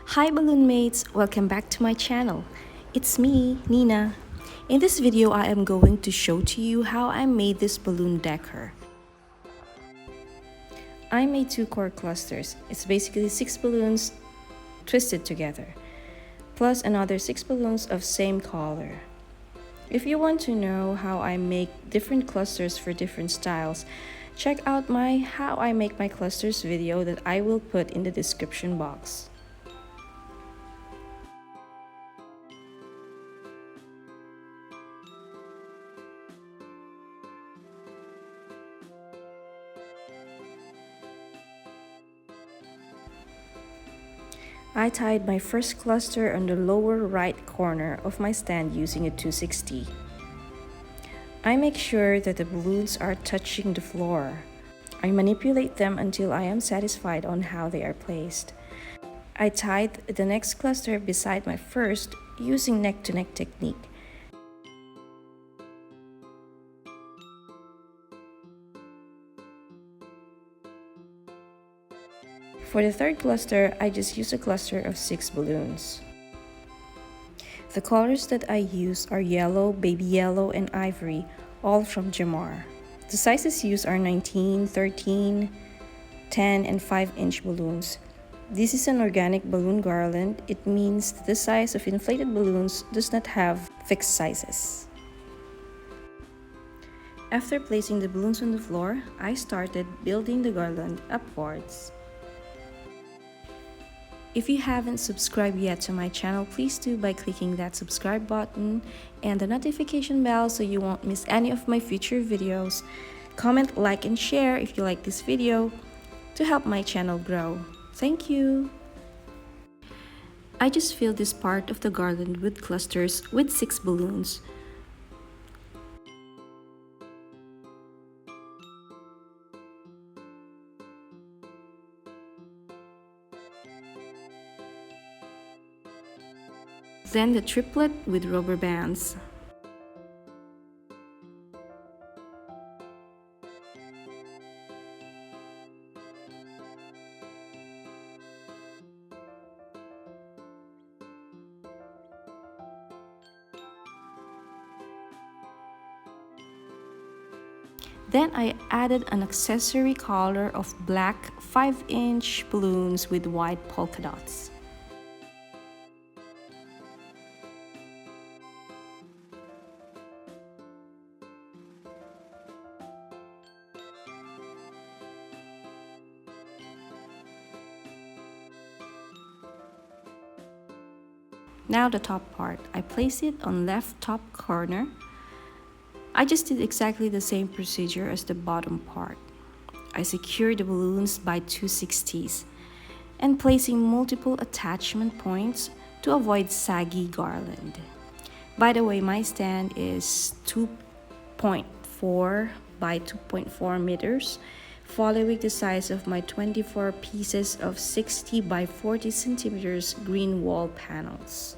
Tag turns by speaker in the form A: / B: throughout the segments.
A: Hi balloon mates, welcome back to my channel. It's me, Nina. In this video, I am going to show to you how I made this balloon decor. I made two core clusters. It's basically 6 balloons twisted together, plus another 6 balloons of same color. If you want to know how I make different clusters for different styles, check out my How I Make My Clusters video that I will put in the description box. I tied my first cluster on the lower right corner of my stand using a 260. I make sure that the balloons are touching the floor. I manipulate them until I am satisfied on how they are placed. I tied the next cluster beside my first using neck-to-neck technique. For the third cluster, I just use a cluster of 6 balloons. The colors that I use are yellow, baby yellow, and ivory, all from Jamar. The sizes used are 19, 13, 10, and 5-inch balloons. This is an organic balloon garland. It means that the size of inflated balloons does not have fixed sizes. After placing the balloons on the floor, I started building the garland upwards. If you haven't subscribed yet to my channel, please do by clicking that subscribe button and the notification bell so you won't miss any of my future videos. Comment, like, and share if you like this video to help my channel grow. Thank you! I just filled this part of the garland with clusters with 6 balloons. Then the triplet with rubber bands. Then I added an accessory collar of black 5-inch balloons with white polka dots. Now the top part, I place it on left top corner. I just did exactly the same procedure as the bottom part. I secured the balloons by 260s and placing multiple attachment points to avoid saggy garland. By the way, my stand is 2.4 by 2.4 meters, following the size of my 24 pieces of 60 by 40 centimeters green wall panels.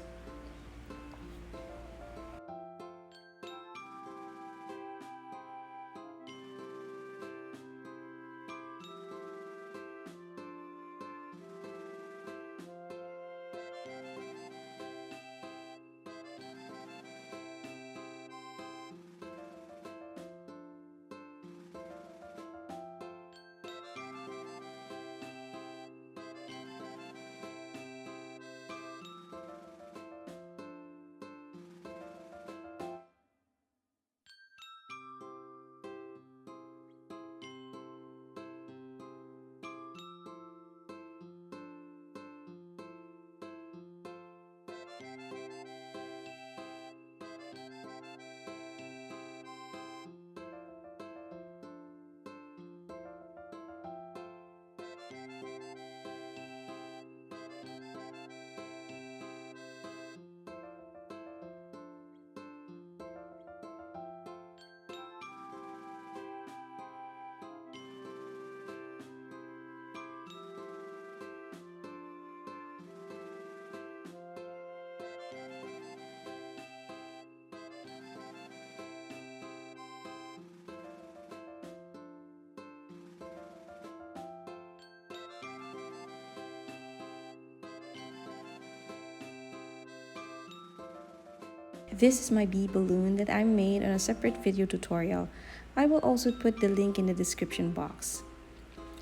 A: This is my bee balloon that I made on a separate video tutorial. I will also put the link in the description box.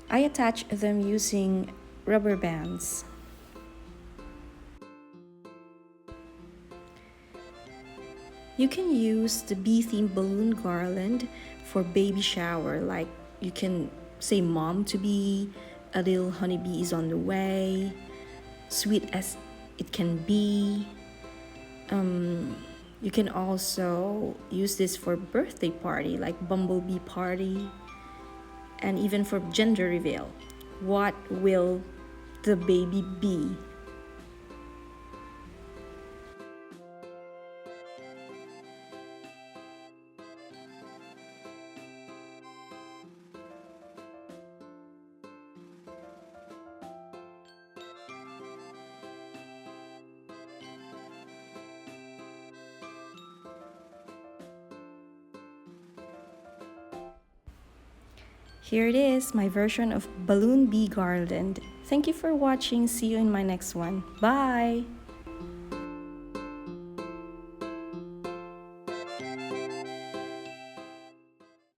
A: I attach them using rubber bands. You can use the bee-themed balloon garland for baby shower, like you can say mom to be, a little honeybee is on the way, sweet as it can be. You can also use this for birthday party, like bumblebee party, and even for gender reveal. What will the baby be? Here it is, my version of balloon bee garland. Thank you for watching. See you in my next one. Bye!